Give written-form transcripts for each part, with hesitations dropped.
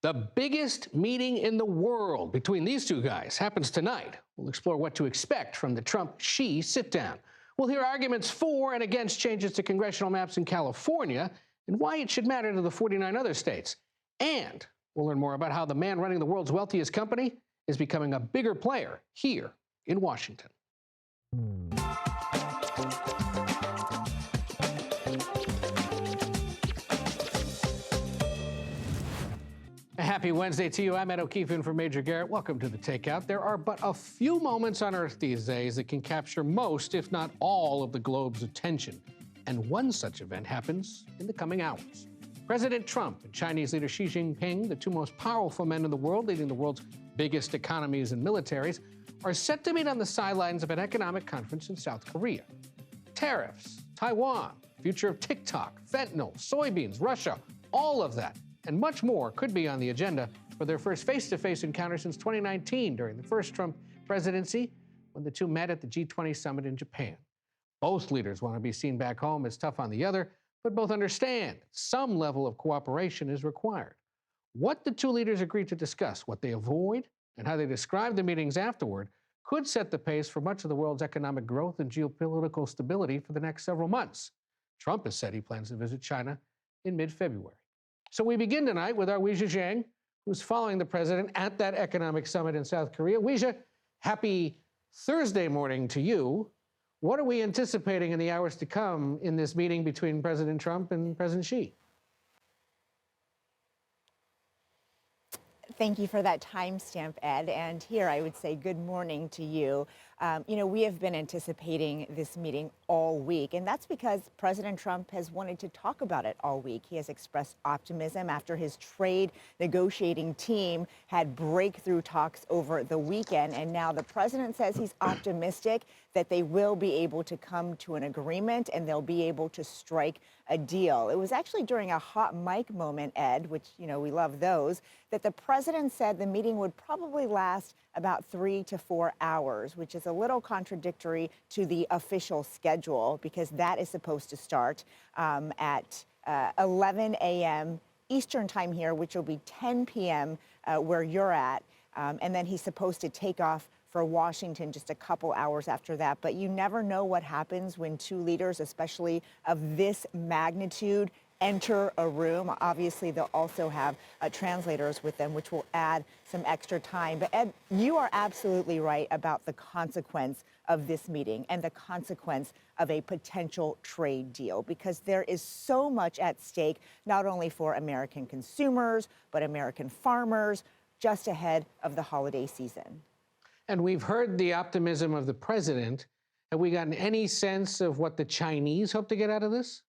The biggest meeting in the world between these two guys happens tonight. We'll explore what to expect from the Trump-Xi sit-down. We'll hear arguments for and against changes to congressional maps in California and why it should matter to the 49 other states. And we'll learn more about how the man running the world's wealthiest company is becoming a bigger player here in Washington. A happy Wednesday to you. I'm Ed O'Keefe in for Major Garrett. Welcome to the Takeout. There are but a few moments on Earth these days that can capture most, if not all, of the globe's attention. And one such event happens in the coming hours. President Trump and Chinese leader Xi Jinping, the two most powerful men in the world, leading the world's biggest economies and militaries, are set to meet on the sidelines of an economic conference in South Korea. Tariffs, Taiwan, future of TikTok, fentanyl, soybeans, Russia, all of that and much more could be on the agenda for their first face-to-face encounter since 2019 during the first Trump presidency when the two met at the G20 summit in Japan. Both leaders want to be seen back home as tough on the other, but both understand some level of cooperation is required. What the two leaders agreed to discuss, what they avoid, and how they describe the meetings afterward could set the pace for much of the world's economic growth and geopolitical stability for the next several months. Trump has said he plans to visit China in mid-February. So we begin tonight with our Weijia Zhang, who's following the president at that economic summit in South Korea. Weijia, happy Thursday morning to you. What are we anticipating in the hours to come in this meeting between President Trump and President Xi? Thank you for that timestamp, Ed. And here I would say good morning to you. We have been anticipating this meeting all week, and that's because President Trump has wanted to talk about it all week. He has expressed optimism after his trade negotiating team had breakthrough talks over the weekend, and now the president says he's optimistic that they will be able to come to an agreement and they'll be able to strike a deal. It was actually during a hot mic moment, Ed, which, we love those, that the president said the meeting would probably last about 3 to 4 hours, which is a little contradictory to the official schedule because that is supposed to start at 11 a.m. Eastern time here, which will be 10 p.m. Where you're at. And then he's supposed to take off for Washington just a couple hours after that. But you never know what happens when two leaders, especially of this magnitude, enter a room. Obviously, they'll also have translators with them, which will add some extra time. But Ed, you are absolutely right about the consequence of this meeting and the consequence of a potential trade deal, because there is so much at stake, not only for American consumers, but American farmers, just ahead of the holiday season. And we've heard the optimism of the president. Have we gotten any sense of what the Chinese hope to get out of this?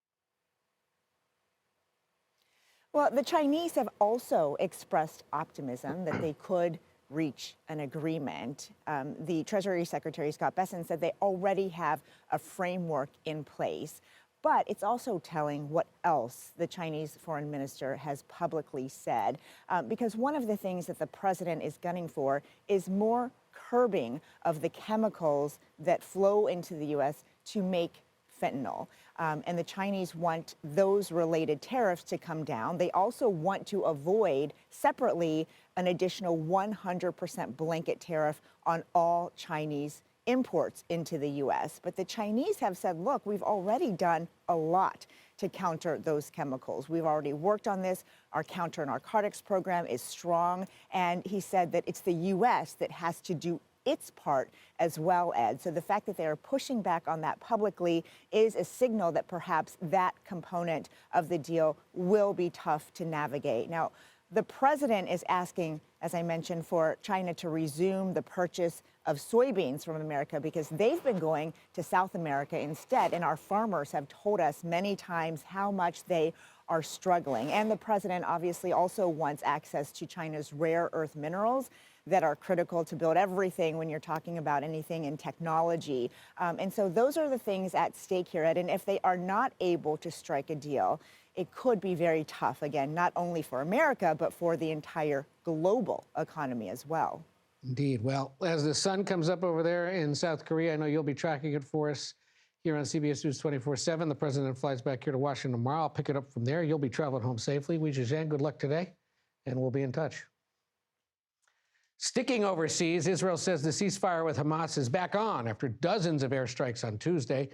Well, the Chinese have also expressed optimism that they could reach an agreement. The Treasury Secretary, Scott Bessent, said they already have a framework in place. But it's also telling what else the Chinese foreign minister has publicly said, because one of the things that the president is gunning for is more curbing of the chemicals that flow into the U.S. to make fentanyl. And the Chinese want those related tariffs to come down. They also want to avoid separately an additional 100% blanket tariff on all Chinese imports into the U.S. But the Chinese have said, look, we've already done a lot to counter those chemicals. We've already worked on this. Our counter-narcotics program is strong. And he said that it's the U.S. that has to do its part as well, Ed. So the fact that they are pushing back on that publicly is a signal that perhaps that component of the deal will be tough to navigate. Now, the president is asking, as I mentioned, for China to resume the purchase of soybeans from America because they've been going to South America instead. And our farmers have told us many times how much they are struggling. And the president obviously also wants access to China's rare earth minerals that are critical to build everything when you're talking about anything in technology. And so those are the things at stake here, Ed. And if they are not able to strike a deal, it could be very tough, again, not only for America, but for the entire global economy as well. Indeed. Well, as the sun comes up over there in South Korea, I know you'll be tracking it for us here on CBS News 24/7. The president flies back here to Washington tomorrow. I'll pick it up from there. You'll be traveling home safely. Weijia Zhang, good luck today. and we'll be in touch. Sticking overseas, Israel says the ceasefire with Hamas is back on after dozens of airstrikes on Tuesday.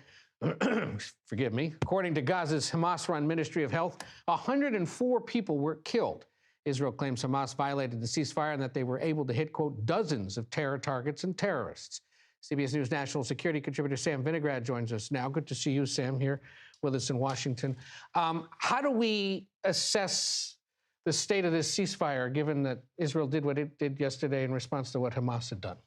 Forgive me. According to Gaza's Hamas-run Ministry of Health, 104 people were killed. Israel claims Hamas violated the ceasefire and that they were able to hit, quote, dozens of terror targets and terrorists. CBS News national security contributor Sam Vinograd joins us now. Good to see you, Sam, here with us in Washington. How do we assess the state of this ceasefire, given that Israel did what it did yesterday in response to what Hamas had done?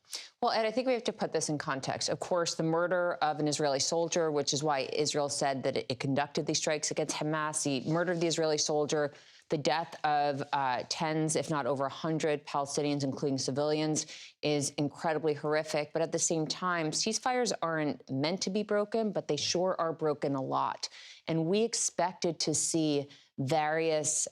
Well, Ed, I think we have to put this in context. Of course, the murder of an Israeli soldier, which is why Israel said that it conducted these strikes against Hamas, the murder of the Israeli soldier, the death of tens, if not over 100 Palestinians, including civilians, is incredibly horrific. But at the same time, ceasefires aren't meant to be broken, but they sure are broken a lot. And we expected to see various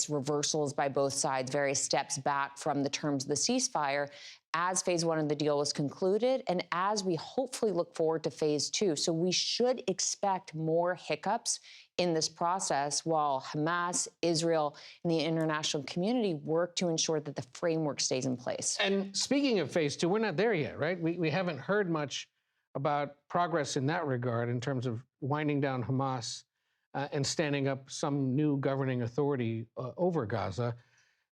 reversals by both sides, various steps back from the terms of the ceasefire as phase one of the deal was concluded and as we hopefully look forward to phase two. So we should expect more hiccups in this process while Hamas, Israel, and the international community work to ensure that the framework stays in place. And speaking of phase two, we're not there yet, right? We haven't heard much about progress in that regard in terms of winding down Hamas and standing up some new governing authority over Gaza.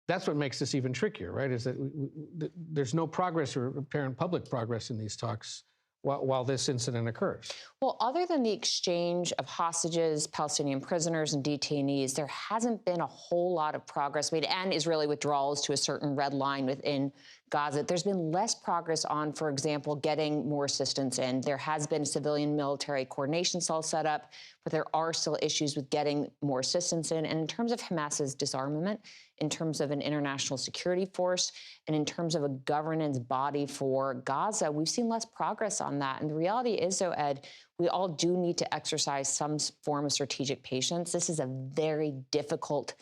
That's what makes this even trickier, right? Is that there's no progress or apparent public progress in these talks while this incident occurs. Well, other than the exchange of hostages, Palestinian prisoners, and detainees, there hasn't been a whole lot of progress made, and Israeli withdrawals to a certain red line within Gaza. There's been less progress on, for example, getting more assistance in. There has been a civilian-military coordination cell set up, but there are still issues with getting more assistance in. And in terms of Hamas's disarmament, in terms of an international security force, and in terms of a governance body for Gaza, we've seen less progress on that. And the reality is, though, Ed, we all do need to exercise some form of strategic patience. This is a very difficult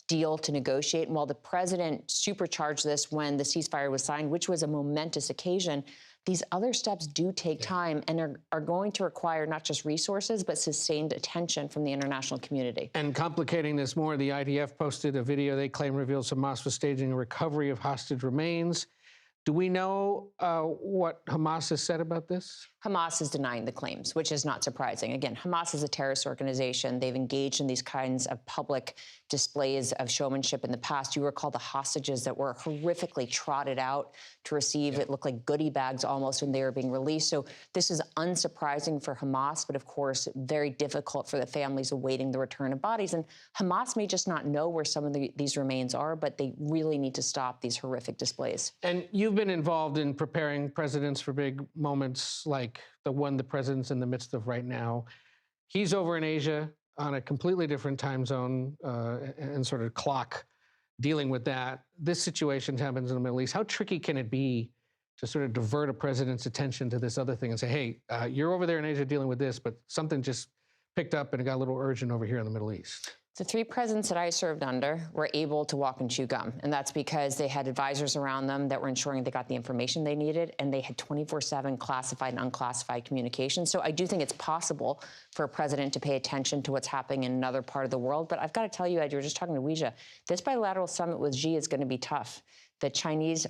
deal to negotiate. And while the president supercharged this when the ceasefire was signed, which was a momentous occasion, these other steps do take time and are going to require not just resources, but sustained attention from the international community. And complicating this more, the IDF posted a video they claim reveals Hamas was staging a recovery of hostage remains. Do we know what Hamas has said about this? Hamas is denying the claims, which is not surprising. Again, Hamas is a terrorist organization. They've engaged in these kinds of public displays of showmanship in the past. You recall the hostages that were horrifically trotted out to receive. It looked like goodie bags almost when they were being released. So this is unsurprising for Hamas, but of course, very difficult for the families awaiting the return of bodies. And Hamas may just not know where some of these remains are, but they really need to stop these horrific displays. And you've been involved in preparing presidents for big moments like the one the president's in the midst of right now. He's over in Asia on a completely different time zone and sort of clock dealing with that. This situation happens in the Middle East. How tricky can it be to sort of divert a president's attention to this other thing and say, hey, you're over there in Asia dealing with this, but something just picked up and it got a little urgent over here in the Middle East? The three presidents that I served under were able to walk and chew gum, and that's because they had advisors around them that were ensuring they got the information they needed, and they had 24/7 classified and unclassified communication. So I do think it's possible for a president to pay attention to what's happening in another part of the world. But I've got to tell you, Ed, you were just talking to Weijia, this bilateral summit with Xi is going to be tough. The Chinese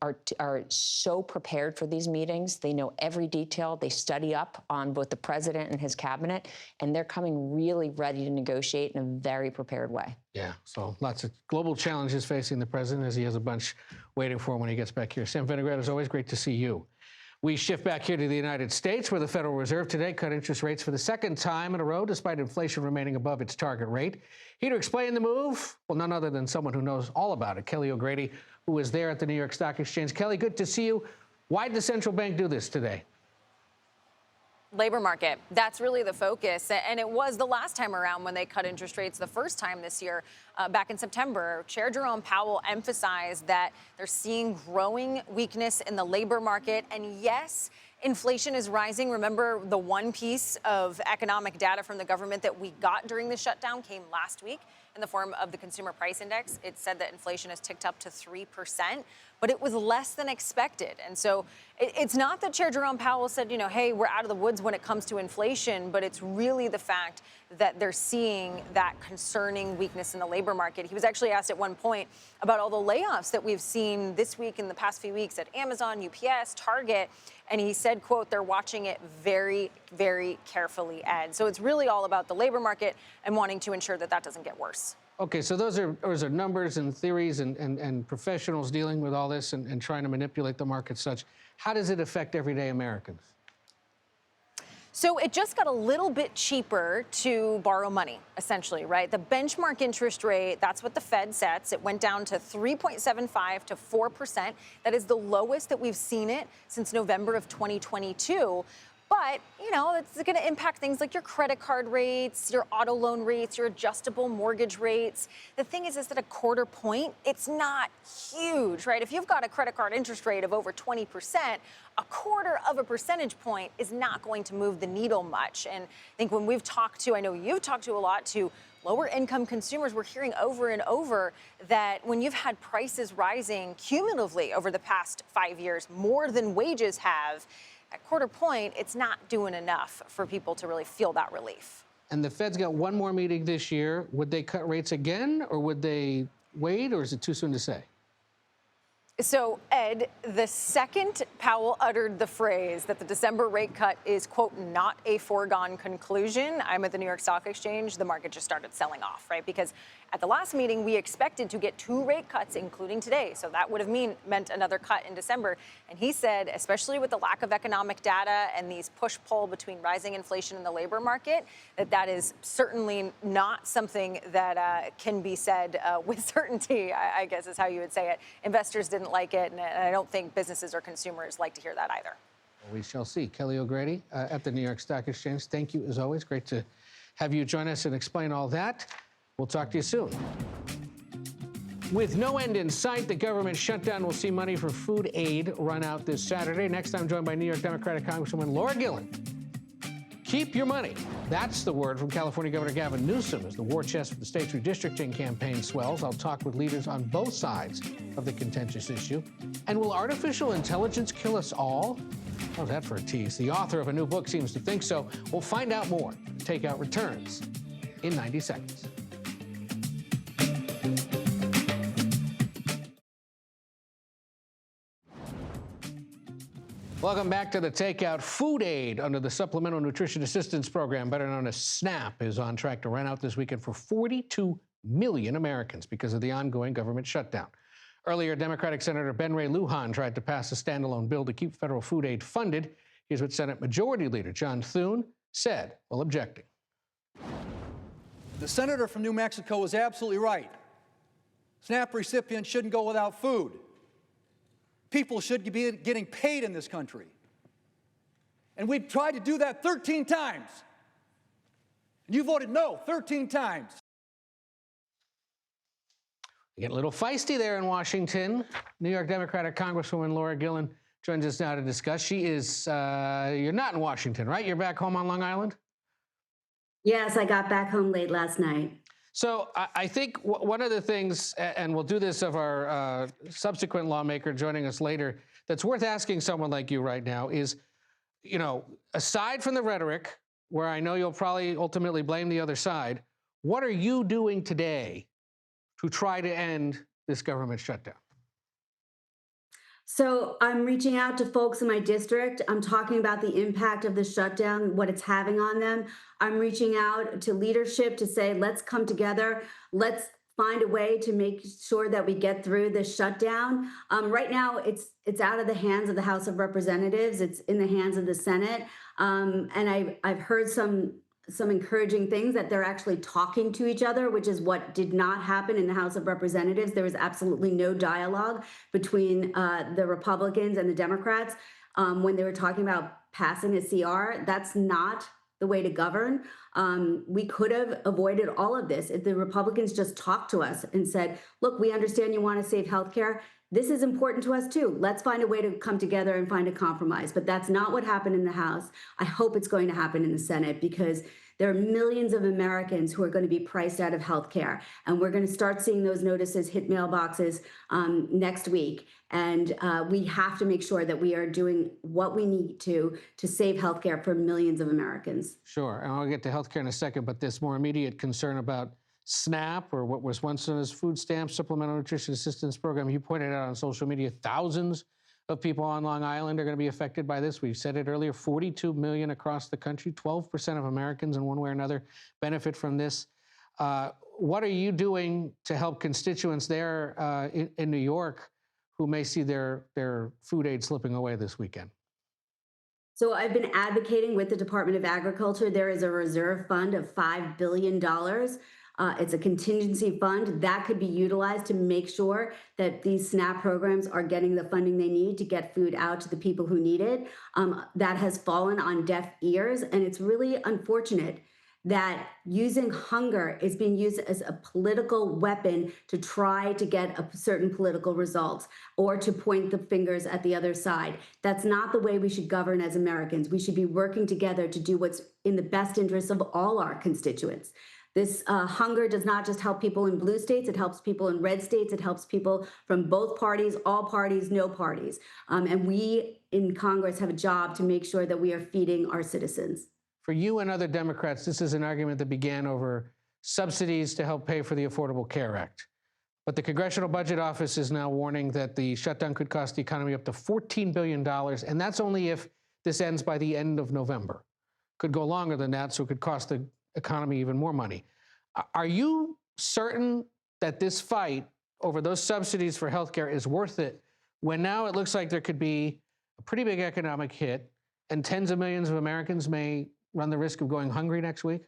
are so prepared for these meetings. They know every detail. They study up on both the president and his cabinet, and they're coming really ready to negotiate in a very prepared way. Yeah, so lots of global challenges facing the president as he has a bunch waiting for him when he gets back here. Sam Vinograd, it's always great to see you. We shift back here to the United States, where the Federal Reserve today cut interest rates for the second time in a row, despite inflation remaining above its target rate. Here to explain the move, well, none other than someone who knows all about it, Kelly O'Grady, who was there at the New York Stock Exchange. Kelly, good to see you. Why did the central bank do this today? Labor market. That's really the focus. And it was the last time around when they cut interest rates the first time this year, back in September. Chair Jerome Powell emphasized that they're seeing growing weakness in the labor market. And yes, inflation is rising. Remember, the one piece of economic data from the government that we got during the shutdown came last week in the form of the Consumer Price Index. It said that inflation has ticked up to 3%. but it was less than expected. And so it's not that Chair Jerome Powell said, hey, we're out of the woods when it comes to inflation, but it's really the fact that they're seeing that concerning weakness in the labor market. He was actually asked at one point about all the layoffs that we've seen this week in the past few weeks at Amazon, UPS, Target. And he said, quote, they're watching it very, very carefully, Ed. So it's really all about the labor market and wanting to ensure that that doesn't get worse. Okay, so those are numbers and theories and professionals dealing with all this and trying to manipulate the market such. How does it affect everyday Americans? So it just got a little bit cheaper to borrow money, essentially, right? The benchmark interest rate, that's what the Fed sets. It went down to 3.75 to 4%. That is the lowest that we've seen it since November of 2022. But, it's going to impact things like your credit card rates, your auto loan rates, your adjustable mortgage rates. The thing is that a quarter point, it's not huge, right? If you've got a credit card interest rate of over 20%, a quarter of a percentage point is not going to move the needle much. And I think when we've talked to, I know you've talked to a lot to lower income consumers, we're hearing over and over that when you've had prices rising cumulatively over the past 5 years, more than wages have, at quarter point, it's not doing enough for people to really feel that relief. And the Fed's got one more meeting this year. Would they cut rates again, or would they wait, or is it too soon to say? So, Ed, the second Powell uttered the phrase that the December rate cut is, quote, not a foregone conclusion, I'm at the New York Stock Exchange, the market just started selling off, right? Because at the last meeting, we expected to get 2 rate cuts, including today. So that would have meant another cut in December. And he said, especially with the lack of economic data and these push-pull between rising inflation and the labor market, that is certainly not something that can be said with certainty, I guess is how you would say it. Investors didn't like it, and I don't think businesses or consumers like to hear that either. We shall see. Kelly O'Grady at the New York Stock Exchange. Thank you, as always. Great to have you join us and explain all that. We'll talk to you soon. With no end in sight, the government shutdown will see money for food aid run out this Saturday. Next, I'm joined by New York Democratic Congresswoman Laura Gillen. Keep your money. That's the word from California Governor Gavin Newsom as the war chest for the state's redistricting campaign swells. I'll talk with leaders on both sides of the contentious issue. And will artificial intelligence kill us all? How's that for a tease? The author of a new book seems to think so. We'll find out more. Takeout returns in 90 seconds. Welcome back to the Takeout. Food aid under the Supplemental Nutrition Assistance Program, better known as SNAP, is on track to run out this weekend for 42 million Americans because of the ongoing government shutdown. Earlier, Democratic Senator Ben Ray Lujan tried to pass a standalone bill to keep federal food aid funded. Here's what Senate Majority Leader John Thune said while objecting. The senator from New Mexico was absolutely right. SNAP recipients shouldn't go without food. People should be getting paid in this country. And we've tried to do that 13 times. And you voted no 13 times. Getting a little feisty there in Washington. New York Democratic Congresswoman Laura Gillen joins us now to discuss. She is, you're not in Washington, right? You're back home on Long Island? Yes, I got back home late last night. So I think one of the things, and we'll do this of our subsequent lawmaker joining us later, that's worth asking someone like you right now is, aside from the rhetoric, where I know you'll probably ultimately blame the other side, what are you doing today to try to end this government shutdown? So I'm reaching out to folks in my district. I'm talking about the impact of the shutdown, what it's having on them. I'm reaching out to leadership to say, let's come together. Let's find a way to make sure that we get through this shutdown. Right now, it's out of the hands of the House of Representatives. It's in the hands of the Senate. And I've heard some encouraging things that they're actually talking to each other, which is what did not happen in the House of Representatives. There was absolutely no dialogue between the Republicans and the Democrats when they were talking about passing a CR. That's not the way to govern. We could have avoided all of this if the Republicans just talked to us and said, look, we understand you want to save healthcare. This is important to us too. Let's find a way to come together and find a compromise. But that's not what happened in the House. I hope it's going to happen in the Senate because There are millions of Americans who are going to be priced out of healthcare, and we're going to start seeing those notices hit mailboxes next week. And we have to make sure that we are doing what we need to save healthcare for millions of Americans. Sure, and I'll get to healthcare in a second, but this more immediate concern about SNAP, or what was once known as food stamps, Supplemental Nutrition Assistance Program. You pointed out on social media, thousands of people on Long Island are going to be affected by this. We've said it earlier, 42 million across the country, 12% of Americans in one way or another benefit from this. What are you doing to help constituents there in New York who may see their food aid slipping away this weekend? So I've been advocating with the Department of Agriculture. There is a reserve fund of $5 billion. It's a contingency fund that could be utilized to make sure that these SNAP programs are getting the funding they need to get food out to the people who need it. That has fallen on deaf ears, and it's really unfortunate that using hunger is being used as a political weapon to try to get a certain political results or to point the fingers at the other side. That's not the way we should govern as Americans. We should be working together to do what's in the best interest of all our constituents. This hunger does not just help people in blue states, it helps people in red states, it helps people from both parties, all parties, no parties. And we in Congress have a job to make sure that we are feeding our citizens. For you and other Democrats, this is an argument that began over subsidies to help pay for the Affordable Care Act. But the Congressional Budget Office is now warning that the shutdown could cost the economy up to $14 billion, and that's only if this ends by the end of November. Could go longer than that, so it could cost the economy even more money. Are you certain that this fight over those subsidies for healthcare is worth it when now it looks like there could be a pretty big economic hit and tens of millions of Americans may run the risk of going hungry next week?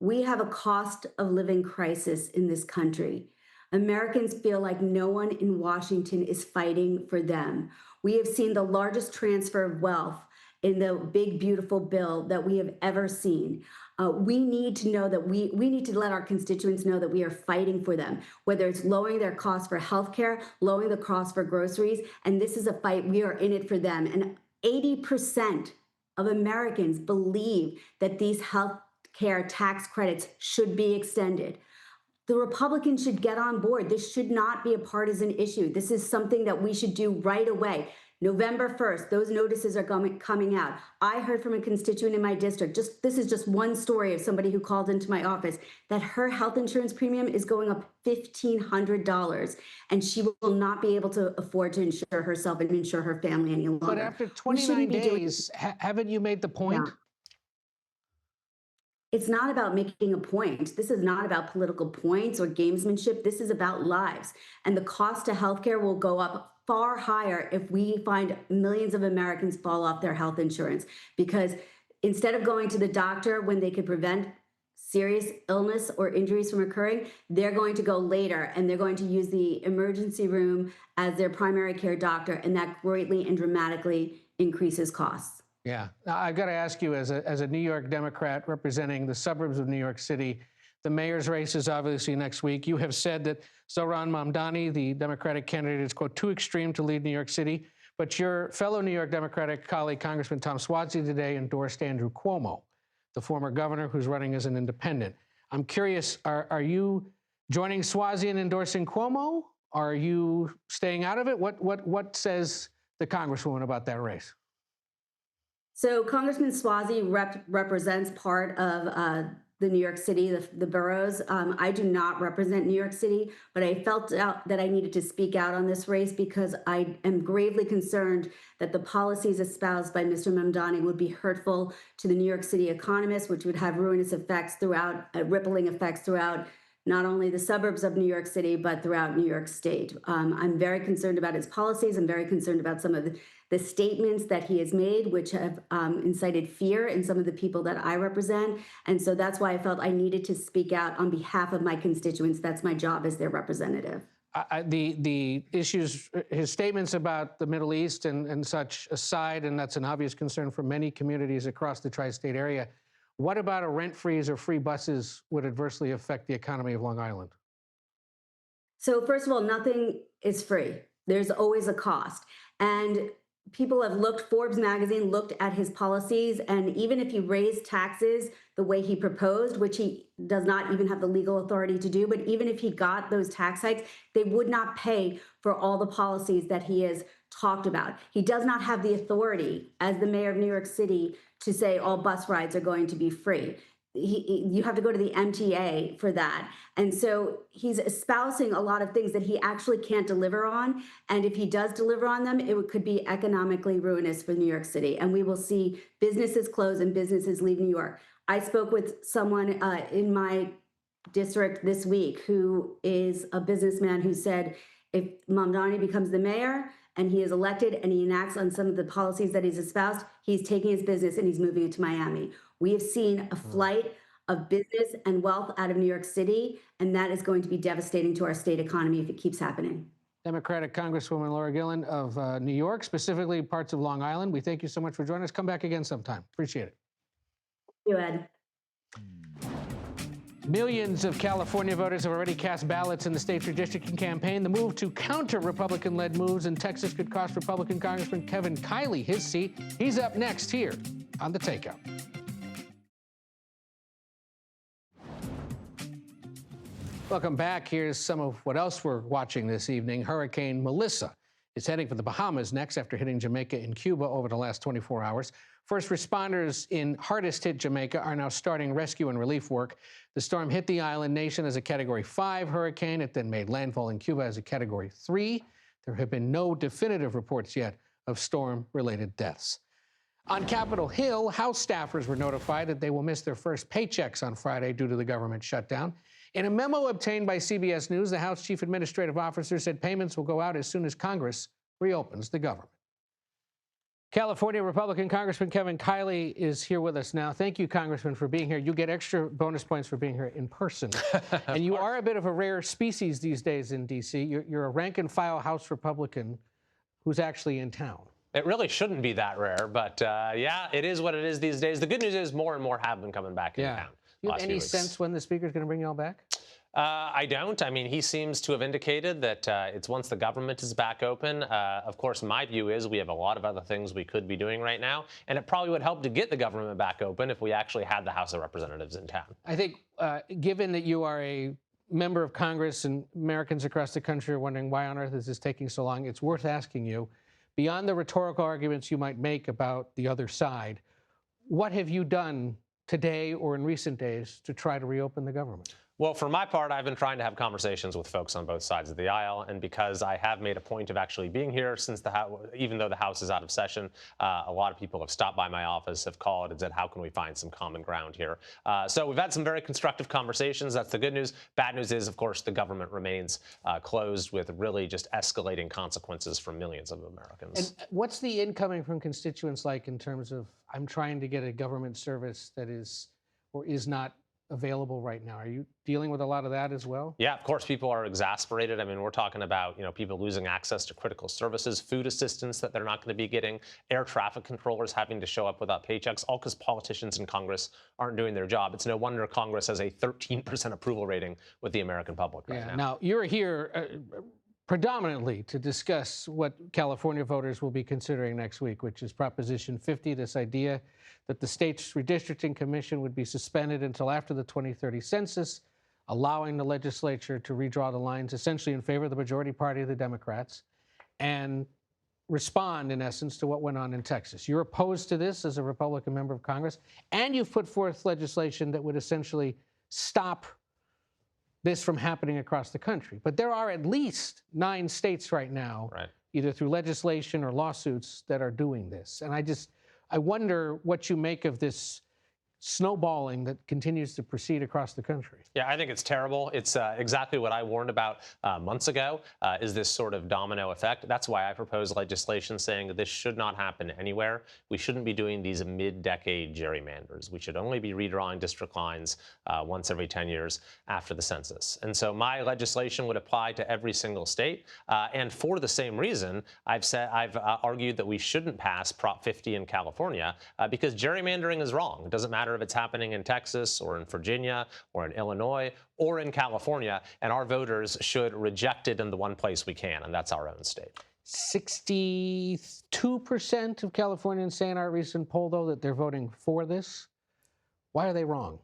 We have a cost of living crisis in this country. Americans feel like no one in Washington is fighting for them. We have seen the largest transfer of wealth in the big, beautiful bill that we have ever seen. We need to know that we need to let our constituents know that we are fighting for them, whether it's lowering their costs for healthcare, lowering the cost for groceries, and this is a fight, we are in it for them. And 80% of Americans believe that these healthcare tax credits should be extended. The Republicans should get on board. This should not be a partisan issue. This is something that we should do right away. November 1st, those notices are coming out. I heard from a constituent in my district, this is just one story of somebody who called into my office, that her health insurance premium is going up $1,500, and she will not be able to afford to insure herself and insure her family any longer. But after 29 days, haven't you made the point? Yeah. It's not about making a point. This is not about political points or gamesmanship. This is about lives. And the cost to healthcare will go up far higher if we find millions of Americans fall off their health insurance. Because instead of going to the doctor when they could prevent serious illness or injuries from occurring, they're going to go later, and they're going to use the emergency room as their primary care doctor, and that greatly and dramatically increases costs. Yeah. Now, I've got to ask you, as a New York Democrat representing the suburbs of New York City, the mayor's race is obviously next week. You have said that Zohran Mamdani, the Democratic candidate, is, quote, too extreme to lead New York City. But your fellow New York Democratic colleague, Congressman Tom Suozzi, today endorsed Andrew Cuomo, the former governor who's running as an independent. I'm curious, are you joining Suozzi in endorsing Cuomo? Are you staying out of it? What says the Congresswoman about that race? So Congressman Suozzi represents part of the New York City, the boroughs. I do not represent New York City, but I felt that I needed to speak out on this race because I am gravely concerned that the policies espoused by Mr. Mamdani would be hurtful to the New York City economists, which would have ruinous effects throughout, rippling effects throughout not only the suburbs of New York City, but throughout New York State. I'm very concerned about his policies. I'm very concerned about some of the statements that he has made, which have incited fear in some of the people that I represent. And so that's why I felt I needed to speak out on behalf of my constituents. That's my job as their representative. The issues, his statements about the Middle East and such aside, and that's an obvious concern for many communities across the tri-state area, what about a rent freeze or free buses would adversely affect the economy of Long Island? So first of all, nothing is free. There's always a cost. And people have looked, Forbes magazine looked at his policies, and even if he raised taxes the way he proposed, which he does not even have the legal authority to do, but even if he got those tax hikes, they would not pay for all the policies that he has talked about. He does not have the authority as the mayor of New York City to say all bus rides are going to be free. You have to go to the MTA for that. And so he's espousing a lot of things that he actually can't deliver on. And if he does deliver on them, could be economically ruinous for New York City. And we will see businesses close and businesses leave New York. I spoke with someone in my district this week who is a businessman who said, if Mamdani becomes the mayor and he is elected and he enacts on some of the policies that he's espoused, he's taking his business and he's moving it to Miami. We have seen a flight of business and wealth out of New York City, and that is going to be devastating to our state economy if it keeps happening. Democratic Congresswoman Laura Gillen of New York, specifically parts of Long Island. We thank you so much for joining us. Come back again sometime. Appreciate it. Thank you, Ed. Millions of California voters have already cast ballots in the state's redistricting campaign. The move to counter Republican-led moves in Texas could cost Republican Congressman Kevin Kiley his seat. He's up next here on The Takeout. Welcome back. Here's some of what else we're watching this evening. Hurricane Melissa is heading for the Bahamas next after hitting Jamaica and Cuba over the last 24 hours. First responders in hardest-hit Jamaica are now starting rescue and relief work. The storm hit the island nation as a Category 5 hurricane. It then made landfall in Cuba as a Category 3. There have been no definitive reports yet of storm-related deaths. On Capitol Hill, House staffers were notified that they will miss their first paychecks on Friday due to the government shutdown. In a memo obtained by CBS News, the House Chief Administrative Officer said payments will go out as soon as Congress reopens the government. California Republican Congressman Kevin Kiley is here with us now. Thank you, Congressman, for being here. You get extra bonus points for being here in person. And you are a bit of a rare species these days in D.C. You're a rank-and-file House Republican who's actually in town. It really shouldn't be that rare, but yeah, it is what it is these days. The good news is more and more have been coming back in town. Do you have any sense when the Speaker's going to bring you all back? I don't. I mean, he seems to have indicated that it's once the government is back open. Of course, my view is we have a lot of other things we could be doing right now, and it probably would help to get the government back open if we actually had the House of Representatives in town. I think, given that you are a member of Congress and Americans across the country are wondering why on earth is this taking so long, it's worth asking you, beyond the rhetorical arguments you might make about the other side, what have you done today or in recent days to try to reopen the government? Well, for my part, I've been trying to have conversations with folks on both sides of the aisle, and because I have made a point of actually being here since even though the House is out of session, a lot of people have stopped by my office, have called and said, how can we find some common ground here? So we've had some very constructive conversations. That's the good news. Bad news is, of course, the government remains closed with really just escalating consequences for millions of Americans. And what's the incoming from constituents like in terms of, I'm trying to get a government service that is or is not available right now? Are you dealing with a lot of that as well? Yeah, of course, people are exasperated. I mean, we're talking about, people losing access to critical services, food assistance that they're not going to be getting, air traffic controllers having to show up without paychecks, all because politicians in Congress aren't doing their job. It's no wonder Congress has a 13% approval rating with the American public right now. Now, you're here predominantly to discuss what California voters will be considering next week, which is Proposition 50, this idea that the state's redistricting commission would be suspended until after the 2030 census, allowing the legislature to redraw the lines essentially in favor of the majority party of the Democrats and respond, in essence, to what went on in Texas. You're opposed to this as a Republican member of Congress, and you've put forth legislation that would essentially stop this from happening across the country. But there are at least 9 states right now, either through legislation or lawsuits, that are doing this. And I wonder what you make of this snowballing that continues to proceed across the country. Yeah, I think it's terrible. It's exactly what I warned about months ago, is this sort of domino effect. That's why I proposed legislation saying that this should not happen anywhere. We shouldn't be doing these mid-decade gerrymanders. We should only be redrawing district lines once every 10 years after the census. And so my legislation would apply to every single state. And for the same reason, I've argued that we shouldn't pass Prop 50 in California because gerrymandering is wrong. It doesn't matter if it's happening in Texas or in Virginia or in Illinois or in California, and our voters should reject it in the one place we can, and that's our own state. 62% of Californians say in our recent poll, though, that they're voting for this. Why are they wrong?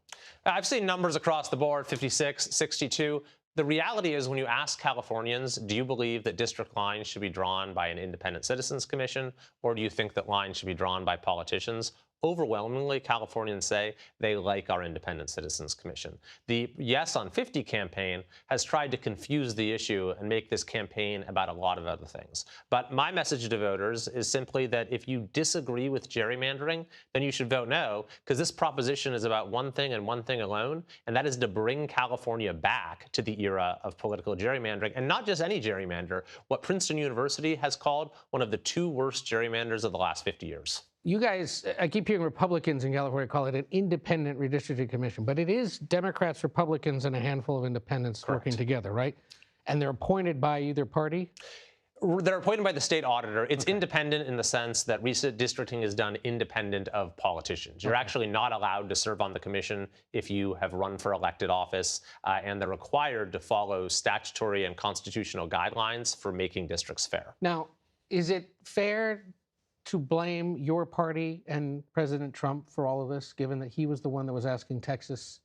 I've seen numbers across the board, 56, 62. The reality is when you ask Californians, do you believe that district lines should be drawn by an independent citizens commission, or do you think that lines should be drawn by politicians? Overwhelmingly, Californians say they like our Independent Citizens Commission. The Yes on 50 campaign has tried to confuse the issue and make this campaign about a lot of other things. But my message to voters is simply that if you disagree with gerrymandering, then you should vote no, because this proposition is about one thing and one thing alone, and that is to bring California back to the era of political gerrymandering, and not just any gerrymander, what Princeton University has called one of the 2 worst gerrymanders of the last 50 years. You guys, I keep hearing Republicans in California call it an independent redistricting commission, but it is Democrats, Republicans, and a handful of independents working together, right? And they're appointed by either party? They're appointed by the state auditor. It's independent in the sense that redistricting is done independent of politicians. You're actually not allowed to serve on the commission if you have run for elected office, and they're required to follow statutory and constitutional guidelines for making districts fair. Now, is it fair to blame your party and President Trump for all of this, given that he was the one that was asking Texas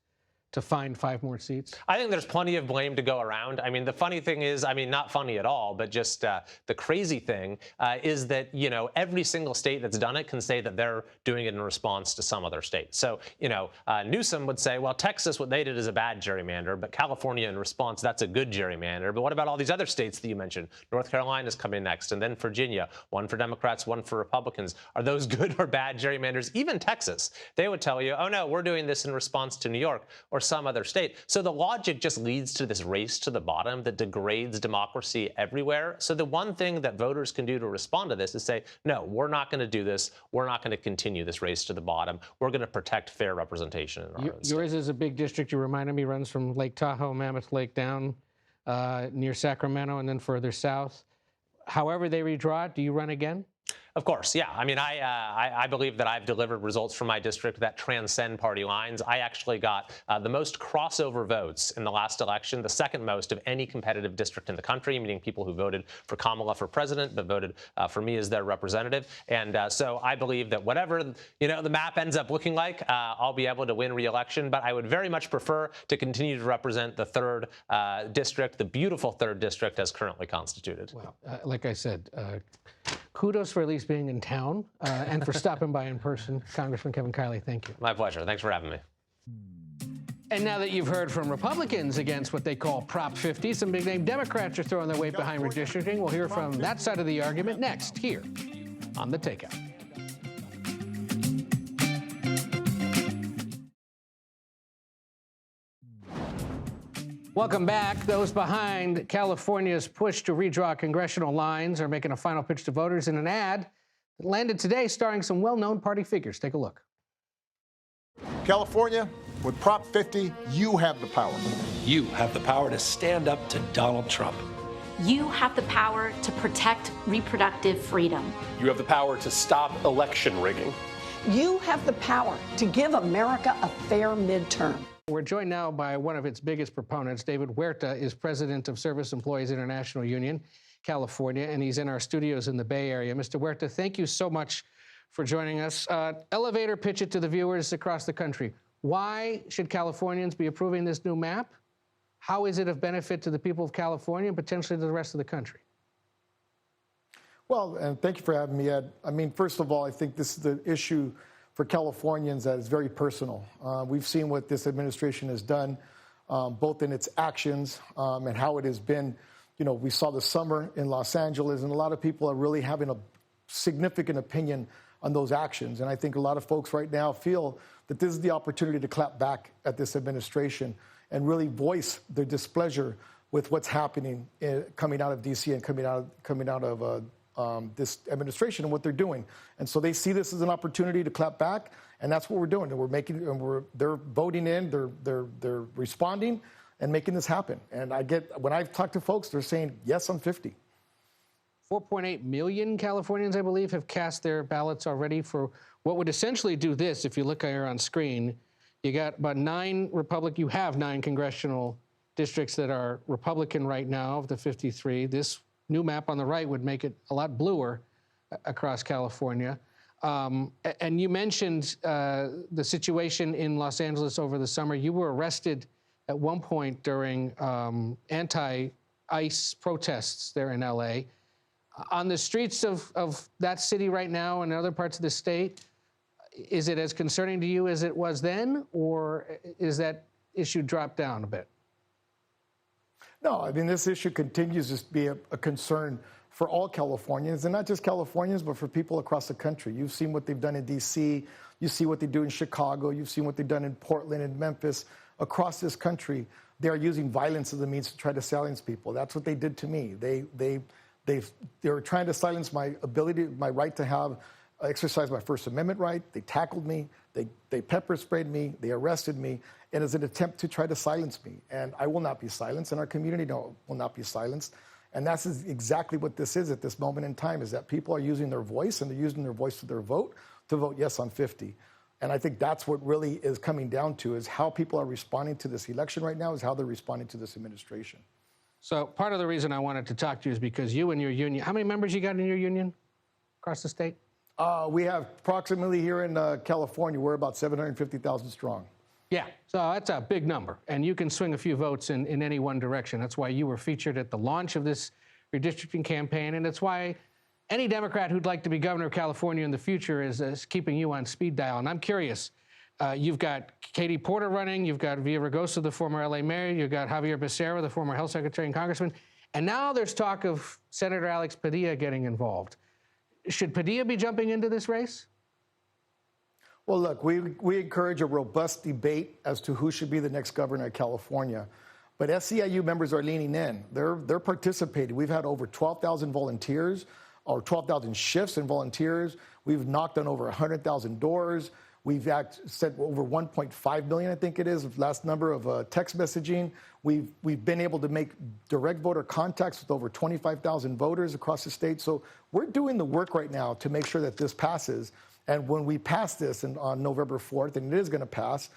to find 5 more seats? I think there's plenty of blame to go around. I mean, the funny thing is, I mean, not funny at all, but just the crazy thing is that, you know, every single state that's done it can say that they're doing it in response to some other state. So, you know, Newsom would say, well, Texas, what they did is a bad gerrymander, but California in response, that's a good gerrymander. But what about all these other states that you mentioned? North Carolina is coming next, and then Virginia, one for Democrats, one for Republicans. Are those good or bad gerrymanders? Even Texas, they would tell you, oh, no, we're doing this in response to New York or some other state. So the logic just leads to this race to the bottom that degrades democracy everywhere. So the one thing that voters can do to respond to this is say, no, we're not going to do this. We're not going to continue this race to the bottom. We're going to protect fair representation in our own state. Yours is a big district. You reminded me, runs from Lake Tahoe, Mammoth Lake down near Sacramento and then further south. However they redraw it, do you run again? Of course, yeah. I mean, I believe that I've delivered results from my district that transcend party lines. I actually got the most crossover votes in the last election, the second most of any competitive district in the country, meaning people who voted for Kamala for president but voted for me as their representative. And so I believe that whatever, you know, the map ends up looking like, I'll be able to win re-election. But I would very much prefer to continue to represent the 3rd district, the beautiful 3rd district as currently constituted. Well, like I said, kudos for at least being in town and for stopping by in person. Congressman Kevin Kiley, thank you. My pleasure. Thanks for having me. And now that you've heard from Republicans against what they call Prop 50, some big-name Democrats are throwing their weight behind redistricting. We'll hear from that side of the argument next here on The Takeout. Welcome back. Those behind California's push to redraw congressional lines are making a final pitch to voters in an ad that landed today starring some well-known party figures. Take a look. California, with Prop 50, you have the power. You have the power to stand up to Donald Trump. You have the power to protect reproductive freedom. You have the power to stop election rigging. You have the power to give America a fair midterm. We're joined now by one of its biggest proponents. David Huerta is president of Service Employees International Union, California, and he's in our studios in the Bay Area. Mr. Huerta, thank you so much for joining us. Elevator pitch it to the viewers across the country. Why should Californians be approving this new map? How is it of benefit to the people of California and potentially to the rest of the country? Well, and thank you for having me, Ed. I mean, first of all, I think this is the issue for Californians that is very personal. We've seen what this administration has done, both in its actions and how it has been. You know, we saw the summer in Los Angeles, and a lot of people are really having a significant opinion on those actions. And I think a lot of folks right now feel that this is the opportunity to clap back at this administration and really voice their displeasure with what's happening coming out of D.C. and coming out of this administration and what they're doing. And so they see this as an opportunity to clap back, and that's what we're doing. And they're voting in, they're responding and making this happen. And when I've talked to folks, they're saying, yes, I'm 50. 4.8 million Californians, I believe, have cast their ballots already for what would essentially do this. If you look here on screen, you got about you have 9 congressional districts that are Republican right now of the 53. This new map on the right would make it a lot bluer across California. And you mentioned the situation in Los Angeles over the summer. You were arrested at one point during anti-ICE protests there in LA. On the streets of that city right now and other parts of the state, is it as concerning to you as it was then, or is that issue dropped down a bit? No, I mean, this issue continues to be a concern for all Californians, and not just Californians, but for people across the country. You've seen what they've done in D.C., you see what they do in Chicago, you've seen what they've done in Portland and Memphis. Across this country, they are using violence as a means to try to silence people. That's what they did to me. They were trying to silence my ability, my right to exercise my First Amendment right. They tackled me, they pepper sprayed me, they arrested me, and as an attempt to try to silence me. And I will not be silenced, and our community will not be silenced. And that's exactly what this is at this moment in time, is that people are using their voice, and they're using their voice to their vote to vote yes on 50. And I think that's what really is coming down to, is how people are responding to this election right now, is how they're responding to this administration. So part of the reason I wanted to talk to you is because you and your union, how many members you got in your union across the state? We have approximately here in California, we're about 750,000 strong. Yeah, so that's a big number, and you can swing a few votes in any one direction. That's why you were featured at the launch of this redistricting campaign, and it's why any Democrat who'd like to be governor of California in the future is keeping you on speed dial. And I'm curious, you've got Katie Porter running, you've got Villaraigosa, the former LA mayor, you've got Javier Becerra, the former health secretary and congressman, and now there's talk of Senator Alex Padilla getting involved. Should Padilla be jumping into this race? Well, look, we encourage a robust debate as to who should be the next governor of California. But SEIU members are leaning in. They're participating. We've had over 12,000 volunteers, or 12,000 shifts and volunteers. We've knocked on over 100,000 doors. We've sent over 1.5 million, I think it is, last number of text messaging. We've been able to make direct voter contacts with over 25,000 voters across the state. So we're doing the work right now to make sure that this passes. And when we pass this on November 4th, and it is going to pass,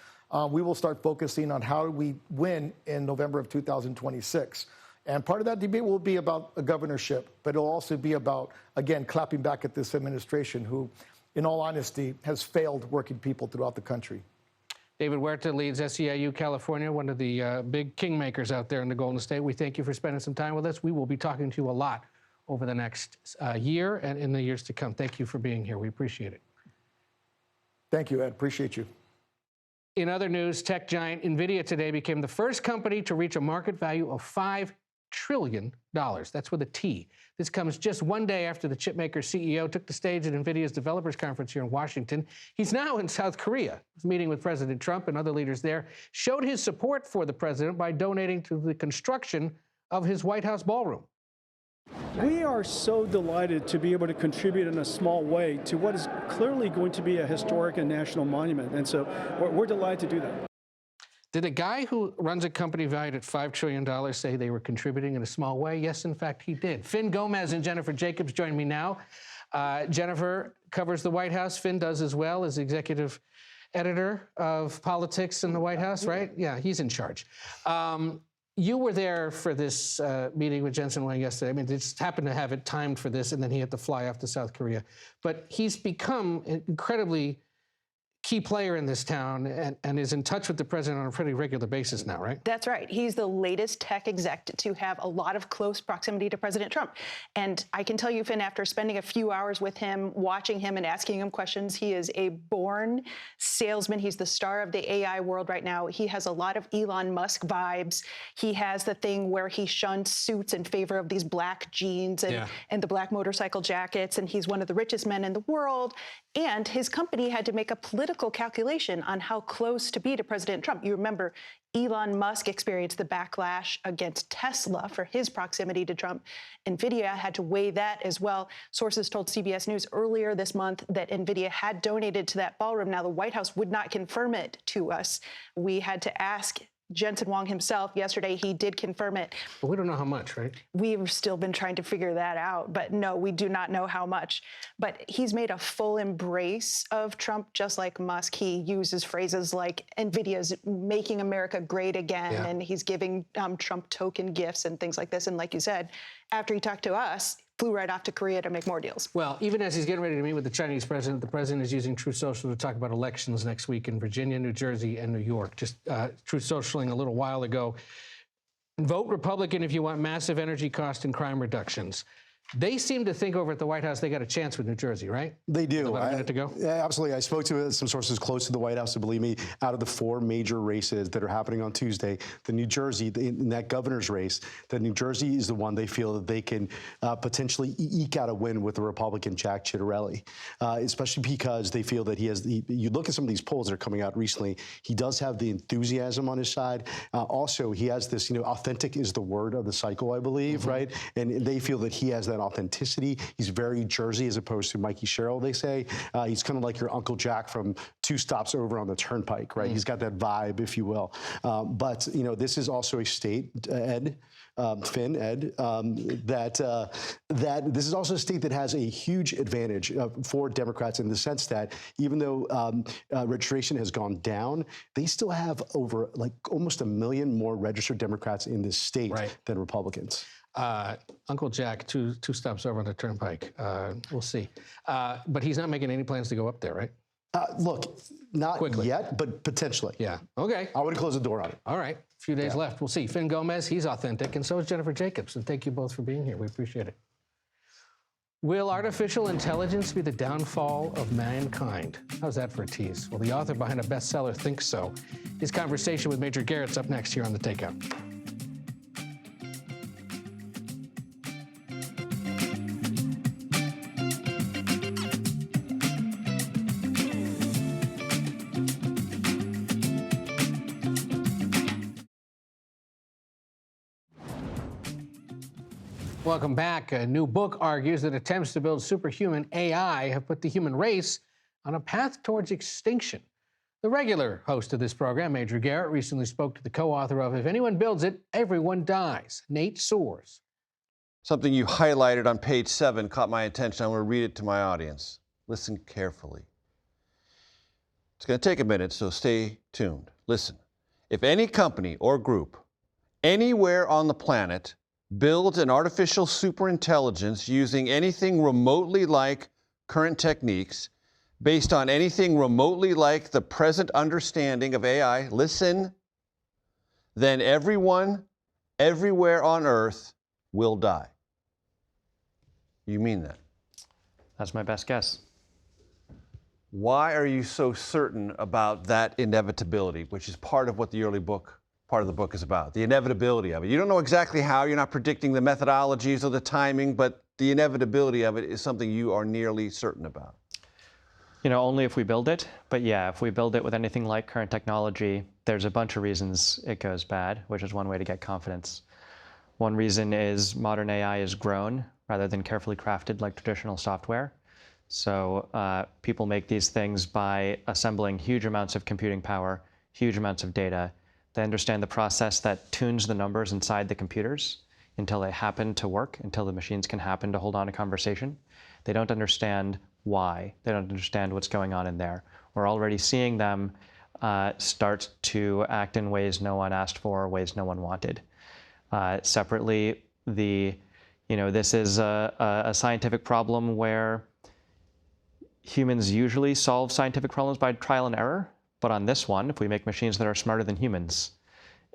we will start focusing on how we win in November of 2026. And part of that debate will be about a governorship, but it'll also be about, again, clapping back at this administration who, in all honesty, has failed working people throughout the country. David Huerta leads SEIU California, one of the big kingmakers out there in the Golden State. We thank you for spending some time with us. We will be talking to you a lot over the next year and in the years to come. Thank you for being here. We appreciate it. Thank you, Ed. Appreciate you. In other news, tech giant NVIDIA today became the first company to reach a market value of $5 trillion. That's with a T. This comes just one day after the chipmaker CEO took the stage at NVIDIA's developers conference here in Washington. He's now in South Korea. He's meeting with President Trump and other leaders there, showed his support for the president by donating to the construction of his White House ballroom. We are so delighted to be able to contribute in a small way to what is clearly going to be a historic and national monument. And so we're delighted to do that. Did a guy who runs a company valued at $5 trillion say they were contributing in a small way? Yes, in fact, he did. Finn Gomez and Jennifer Jacobs join me now. Jennifer covers the White House. Finn does as well as executive editor of politics in the White House, right? Yeah, he's in charge. You were there for this meeting with Jensen Huang yesterday. I mean, they just happened to have it timed for this, and then he had to fly off to South Korea. But he's become an incredibly key player in this town and is in touch with the president on a pretty regular basis now, right? That's right. He's the latest tech exec to have a lot of close proximity to President Trump. And I can tell you, Finn, after spending a few hours with him, watching him and asking him questions, he is a born salesman. He's the star of the AI world right now. He has a lot of Elon Musk vibes. He has the thing where he shuns suits in favor of these black jeans and the black motorcycle jackets. And he's one of the richest men in the world. And his company had to make a political calculation on how close to be to President Trump. You remember Elon Musk experienced the backlash against Tesla for his proximity to Trump. NVIDIA had to weigh that as well. Sources told CBS News earlier this month that NVIDIA had donated to that ballroom. Now, the White House would not confirm it to us. We had to ask Jensen Huang himself, yesterday, he did confirm it. But we don't know how much, right? We've still been trying to figure that out, but no, we do not know how much. But he's made a full embrace of Trump, just like Musk. He uses phrases like NVIDIA's making America great again, and he's giving Trump token gifts and things like this. And like you said, after he talked to us, flew right off to Korea to make more deals. Well, even as he's getting ready to meet with the Chinese president, the president is using Truth Social to talk about elections next week in Virginia, New Jersey, and New York. Just Truth Socialing a little while ago. Vote Republican if you want massive energy cost and crime reductions. They seem to think over at the White House they got a chance with New Jersey, right? They do. About a minute to go? Yeah, absolutely. I spoke to some sources close to the White House, and believe me, out of the 4 major races that are happening on Tuesday, the New Jersey, in that governor's race, the New Jersey is the one they feel that they can potentially eke out a win with the Republican Jack Ciattarelli, especially because they feel that he has you look at some of these polls that are coming out recently, he does have the enthusiasm on his side. Also, he has this, authentic is the word of the cycle, I believe, right? And they feel that he has that authenticity. He's very Jersey as opposed to Mikey Sherrill, they say. He's kind of like your Uncle Jack from 2 stops over on the turnpike, right? He's got that vibe, if you will. But, this is also a state, Ed, that this is also a state that has a huge advantage for Democrats in the sense that even though registration has gone down, they still have over almost 1 million more registered Democrats in this state than Republicans. Uncle Jack, two stops over on the turnpike. We'll see. But he's not making any plans to go up there, right? Look, not quickly yet, but potentially. Yeah. Okay. I wouldn't close the door on it. All right. A few days left. We'll see. Finn Gomez, he's authentic, and so is Jennifer Jacobs. And thank you both for being here. We appreciate it. Will artificial intelligence be the downfall of mankind? How's that for a tease? Well, the author behind a bestseller thinks so. His conversation with Major Garrett's up next here on The Takeout. Welcome back. A new book argues that attempts to build superhuman AI have put the human race on a path towards extinction. The regular host of this program, Major Garrett, recently spoke to the co-author of If Anyone Builds It, Everyone Dies, Nate Soers. Something you highlighted on page 7 caught my attention. I want to read it to my audience. Listen carefully. It's going to take a minute, so stay tuned. Listen. If any company or group anywhere on the planet builds an artificial superintelligence using anything remotely like current techniques, based on anything remotely like the present understanding of AI, listen, then everyone, everywhere on Earth will die. You mean that? That's my best guess. Why are you so certain about that inevitability, which is part of what the early book part of the book is about, the inevitability of it? You don't know exactly how, you're not predicting the methodologies or the timing, but the inevitability of it is something you are nearly certain about. Only if we build it. But yeah, if we build it with anything like current technology, there's a bunch of reasons it goes bad, which is one way to get confidence. One reason is modern AI is grown rather than carefully crafted like traditional software. So people make these things by assembling huge amounts of computing power, huge amounts of data. They understand the process that tunes the numbers inside the computers until they happen to work, until the machines can happen to hold on a conversation. They don't understand why. They don't understand what's going on in there. We're already seeing them start to act in ways no one asked for, ways no one wanted. Separately, this is a scientific problem where humans usually solve scientific problems by trial and error. But on this one, if we make machines that are smarter than humans,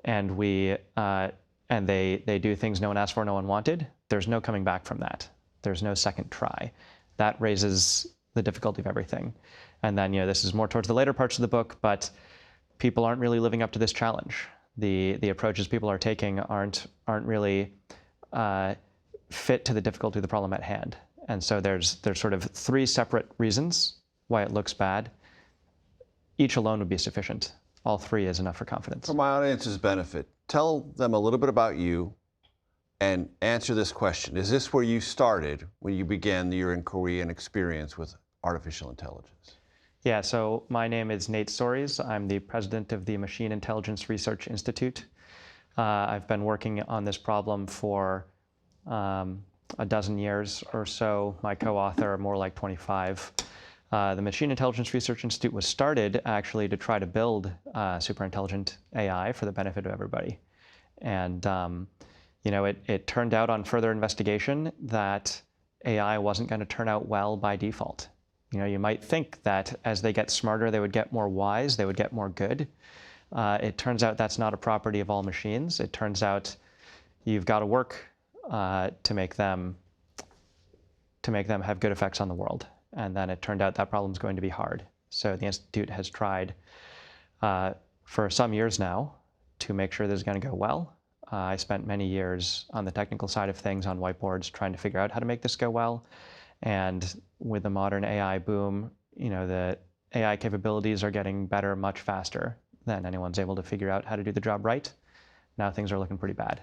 and they do things no one asked for, no one wanted, there's no coming back from that. There's no second try. That raises the difficulty of everything. And then, this is more towards the later parts of the book, but people aren't really living up to this challenge. The approaches people are taking aren't really fit to the difficulty of the problem at hand. And so there's sort of 3 separate reasons why it looks bad. Each alone would be sufficient. All 3 is enough for confidence. For my audience's benefit, tell them a little bit about you and answer this question. Is this where you started when you began your inquiry and experience with artificial intelligence? Yeah, so my name is Nate Soares. I'm the president of the Machine Intelligence Research Institute. I've been working on this problem for a dozen years or so. My co-author, more like 25. The Machine Intelligence Research Institute was started actually to try to build super intelligent AI for the benefit of everybody. And you know, it turned out on further investigation that AI wasn't going to turn out well by default. You know, you might think that as they get smarter, they would get more wise, they would get more good. It turns out that's not a property of all machines. It turns out you've got to work to make them have good effects on the world. And then it turned out that problem's going to be hard. So the Institute has tried for some years now to make sure this is going to go well. I spent many years on the technical side of things on whiteboards trying to figure out how to make this go well. And with the modern AI boom, you know, the AI capabilities are getting better much faster than anyone's able to figure out how to do the job right. Now things are looking pretty bad.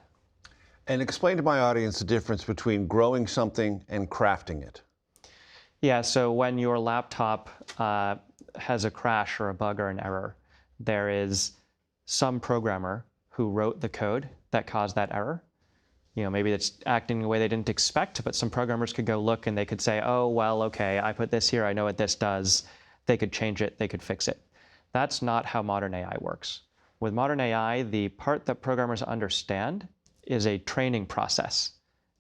And explain to my audience the difference between growing something and crafting it. Yeah, so when your laptop has a crash or a bug or an error, there is some programmer who wrote the code that caused that error. You know, maybe it's acting in a way they didn't expect, but some programmers could go look and they could say, oh, well, okay, I put this here, I know what this does. They could change it, they could fix it. That's not how modern AI works. With modern AI, the part that programmers understand is a training process.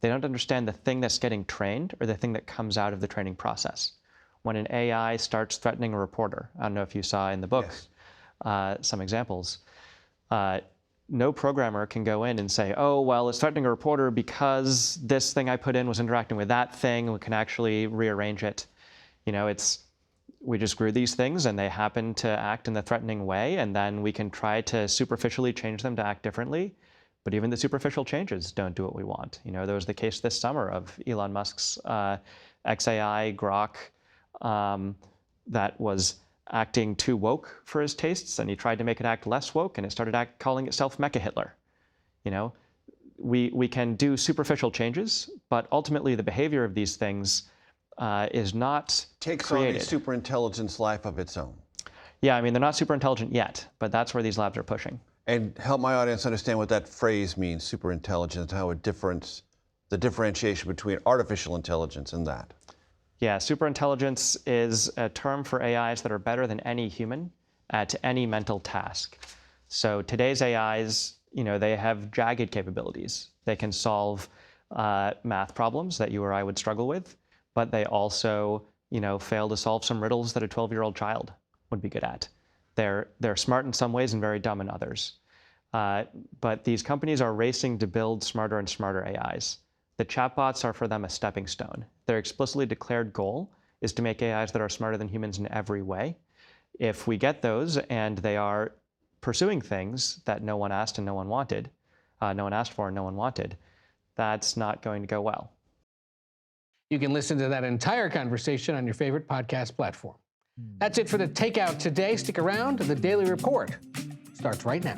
They don't understand the thing that's getting trained or the thing that comes out of the training process. When an AI starts threatening a reporter, I don't know if you saw in the book some examples, no programmer can go in and say, oh, well, it's threatening a reporter because this thing I put in was interacting with that thing, and we can actually rearrange it. You know, we just grew these things and they happen to act in the threatening way, and then we can try to superficially change them to act differently. But even the superficial changes don't do what we want. You know, there was the case this summer of Elon Musk's XAI Grok that was acting too woke for his tastes, and he tried to make it act less woke, and it started calling itself Mecha Hitler. You know, we can do superficial changes, but ultimately the behavior of these things is not takes created. on a super intelligence life of its own. Yeah, I mean, they're not super intelligent yet, but that's where these labs are pushing. And help my audience understand what that phrase means, super intelligence, how the differentiation between artificial intelligence and that. Yeah, superintelligence is a term for AIs that are better than any human at any mental task. So today's AIs, you know, they have jagged capabilities. They can solve math problems that you or I would struggle with, but they also, you know, fail to solve some riddles that a 12-year-old child would be good at. They're smart in some ways and very dumb in others. But these companies are racing to build smarter and smarter AIs. The chatbots are for them a stepping stone. Their explicitly declared goal is to make AIs that are smarter than humans in every way. If we get those and they are pursuing things that no one asked and no one wanted, no one asked for and no one wanted, that's not going to go well. You can listen to that entire conversation on your favorite podcast platform. That's it for the Takeout today. Stick around. The Daily Report starts right now.